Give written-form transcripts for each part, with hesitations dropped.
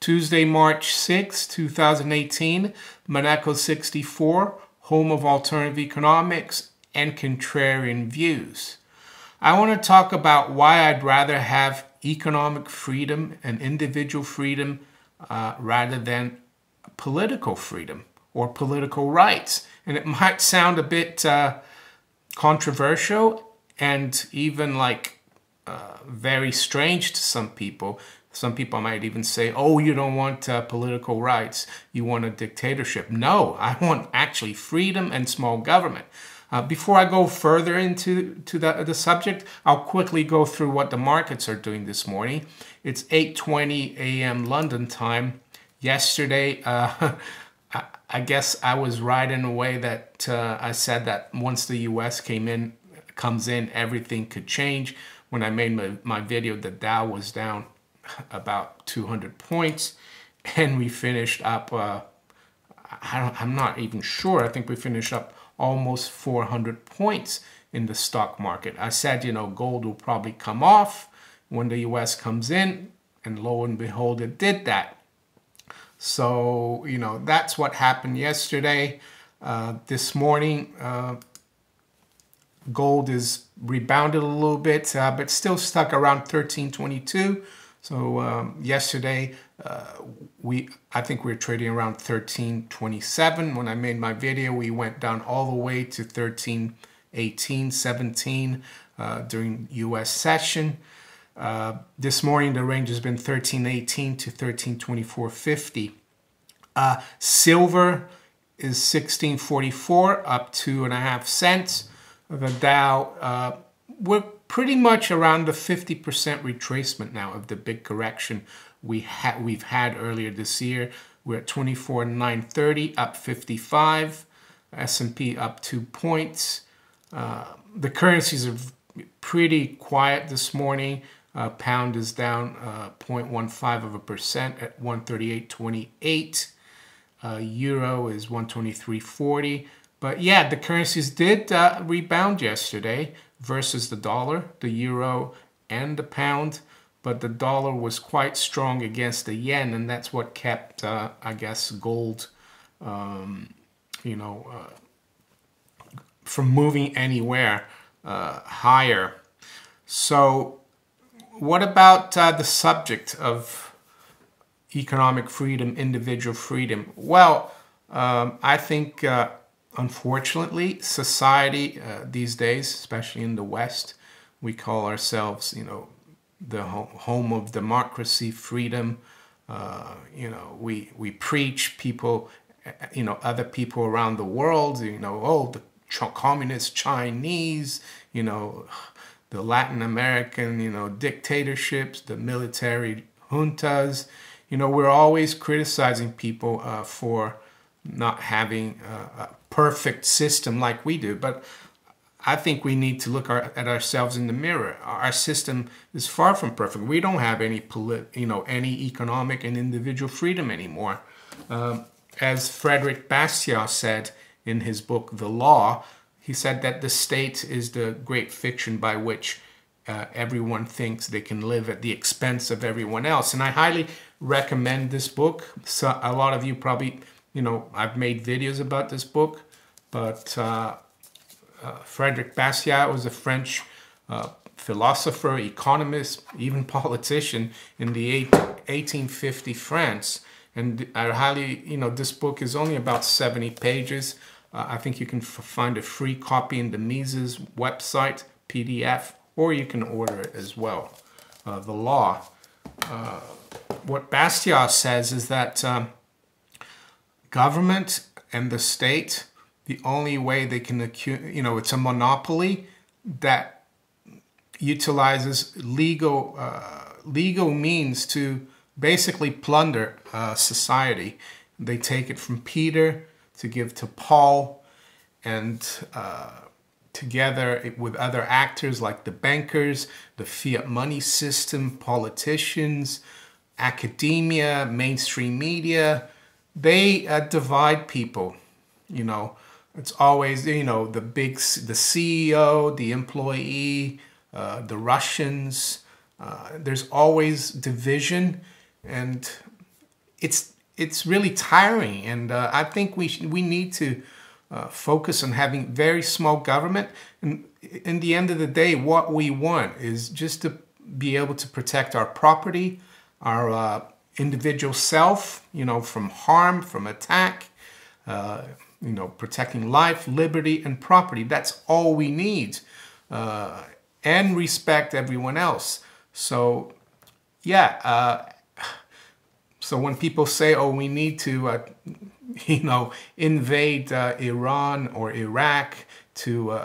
Tuesday, March 6, 2018, Monaco 64, home of alternative economics and contrarian views. I want to talk about why I'd rather have economic freedom and individual freedom rather than political freedom or political rights. And it might sound a bit controversial and even like very strange to some people. Some people might even say, oh, you don't want political rights, you want a dictatorship. No, I want actually freedom and small government. Before I go further into the subject, I'll quickly go through what the markets are doing this morning. It's 8:20 a.m. London time. Yesterday, I guess I was right in a way that I said that once the U.S. comes in, everything could change. When I made my video, the Dow was down about 200 points, and we finished up, I'm not even sure, I think we finished up almost 400 points in the stock market. I said, you know, gold will probably come off when the US comes in, and lo and behold, it did that. So, you know, that's what happened yesterday. This morning, gold is rebounded a little bit, but still stuck around 1322. So yesterday, I think we were trading around 1327. When I made my video, we went down all the way to 1318, 17 during U.S. session. This morning, the range has been 1318 to 1324.50. Silver is 1644, up 2.5 cents. The Dow, we're pretty much around the 50% retracement now of the big correction we've had earlier this year. We're at 24,930, up 55. S&P up 2 points. The currencies are pretty quiet this morning. Pound is down 0.15% at 138.28. Euro is 123.40. But yeah, the currencies did rebound yesterday versus the dollar, the euro, and the pound. But the dollar was quite strong against the yen, and that's what kept, I guess, gold, from moving anywhere higher. So what about the subject of economic freedom, individual freedom? Well, I think, unfortunately, society these days, especially in the West, we call ourselves, you know, the home of democracy, freedom. We preach people, other people around the world, oh, the communist Chinese, the Latin American, dictatorships, the military juntas. We're always criticizing people for not having a perfect system like we do. But I think we need to look at ourselves in the mirror. Our system is far from perfect. We don't have any any economic and individual freedom anymore. As Frederick Bastiat said in his book, The Law, he said that the state is the great fiction by which everyone thinks they can live at the expense of everyone else. And I highly recommend this book. So a lot of you probably, I've made videos about this book, but Frederick Bastiat was a French philosopher, economist, even politician in the 1850 France. And I highly, this book is only about 70 pages. I think you can find a free copy in the Mises website, PDF, or you can order it as well. The Law. What Bastiat says is that government and the state, the only way they can it's a monopoly that utilizes legal means to basically plunder society. They take it from Peter to give to Paul, and together with other actors like the bankers, the fiat money system, politicians, academia, mainstream media, they divide people. It's always, the CEO, the employee, the Russians. There's always division, and it's really tiring, and I think we need to focus on having very small government. And in the end of the day, what we want is just to be able to protect our property, our individual self, from harm, from attack, protecting life, liberty, and property. That's all we need, and respect everyone else. So, yeah. So when people say, "Oh, we need to, invade Iran or Iraq to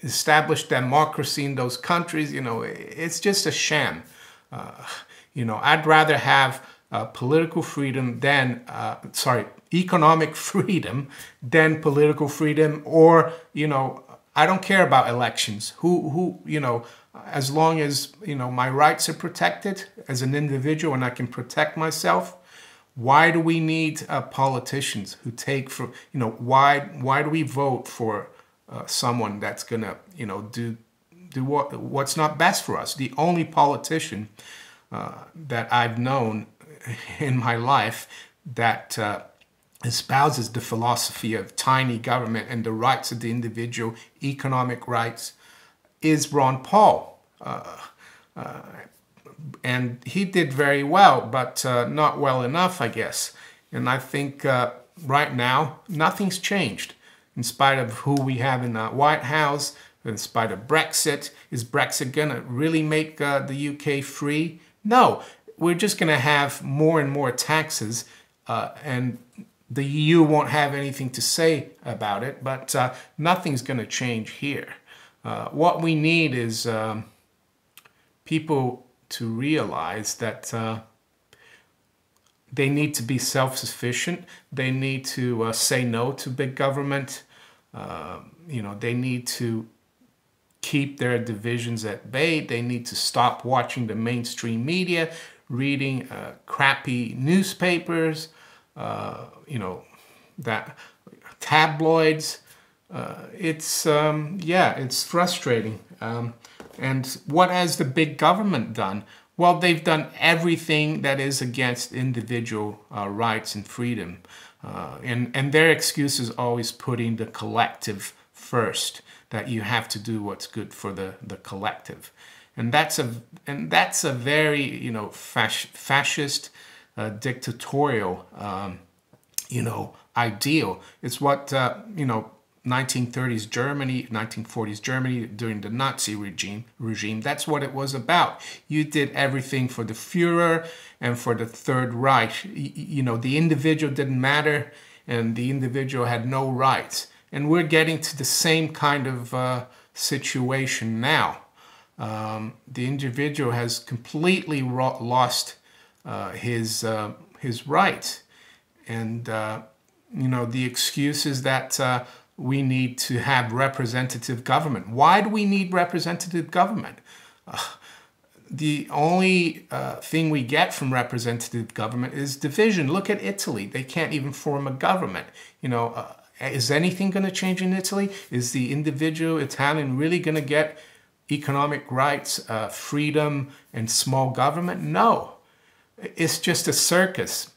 establish democracy in those countries," it's just a sham. I'd rather have political freedom than, economic freedom than political freedom, or, I don't care about elections. As long as, my rights are protected as an individual and I can protect myself. Why do we need politicians who take for, why do we vote for someone that's gonna, do what's not best for us? The only politician that I've known in my life that espouses the philosophy of tiny government and the rights of the individual, economic rights, is Ron Paul. And he did very well, but not well enough, I guess. And I think right now, nothing's changed. In spite of who we have in the White House, in spite of Brexit, is Brexit going to really make the UK free? No, we're just going to have more and more taxes, and the EU won't have anything to say about it, but nothing's going to change here. What we need is people to realize that they need to be self-sufficient. They need to say no to big government. They need to keep their divisions at bay. They need to stop watching the mainstream media, reading crappy newspapers, that tabloids. It's frustrating. And what has the big government done? Well, they've done everything that is against individual rights and freedom. And their excuse is always putting the collective first, that you have to do what's good for the collective. And that's a very, fascist, dictatorial, ideal. It's what, 1930s Germany, 1940s Germany during the Nazi regime, that's what it was about. You did everything for the Führer and for the Third Reich. The individual didn't matter, and the individual had no rights. And we're getting to the same kind of situation now. The individual has completely lost his rights. And, the excuse is that we need to have representative government. Why do we need representative government? The only thing we get from representative government is division. Look at Italy. They can't even form a government. Is anything going to change in Italy? Is the individual Italian really going to get economic rights, freedom, and small government? No. It's just a circus.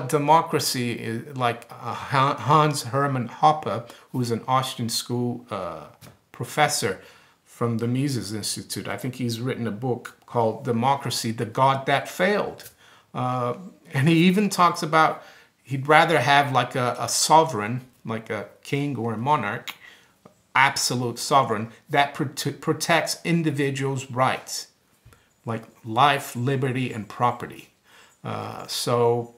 Democracy, like Hans Hermann Hoppe, who's an Austrian school professor from the Mises Institute. I think he's written a book called Democracy, the God That Failed. And he even talks about he'd rather have like a sovereign, like a king or a monarch, absolute sovereign, that protects individuals' rights, like life, liberty, and property. So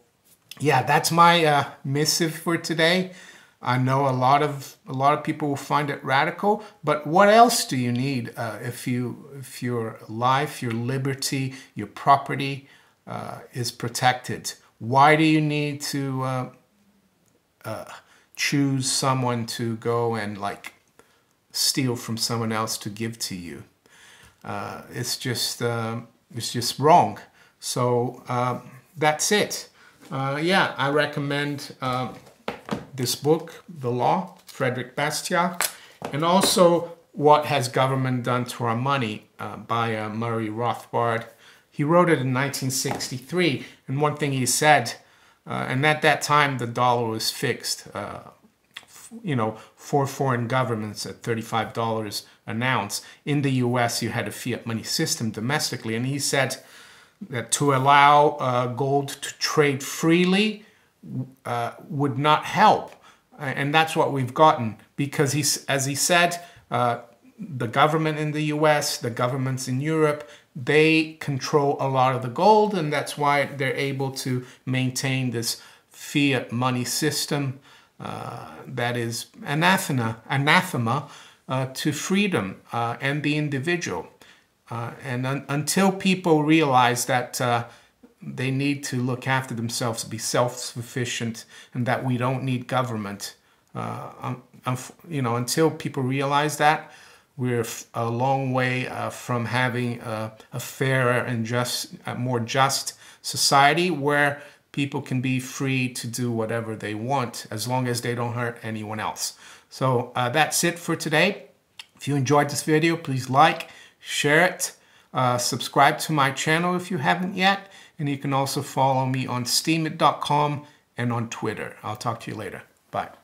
yeah, that's my missive for today. I know a lot of people will find it radical, but what else do you need if your life, your liberty, your property is protected? Why do you need to choose someone to go and like steal from someone else to give to you? It's just wrong. So that's it. Yeah, I recommend this book, The Law, Frederick Bastiat, and also What Has Government Done to Our Money by Murray Rothbard. He wrote it in 1963, and one thing he said, and at that time the dollar was fixed, for foreign governments at $35 an ounce. In the US, you had a fiat money system domestically, and he said that to allow gold to trade freely would not help. And that's what we've gotten, because as he said, the government in the US, the governments in Europe, they control a lot of the gold, and that's why they're able to maintain this fiat money system that is anathema to freedom and the individual. And until people realize that they need to look after themselves, be self-sufficient, and that we don't need government, until people realize that, we're a long way from having a fairer and more just society where people can be free to do whatever they want as long as they don't hurt anyone else. So that's it for today. If you enjoyed this video, please like, share it, subscribe to my channel if you haven't yet, and you can also follow me on steemit.com and on Twitter. I'll talk to you later. Bye.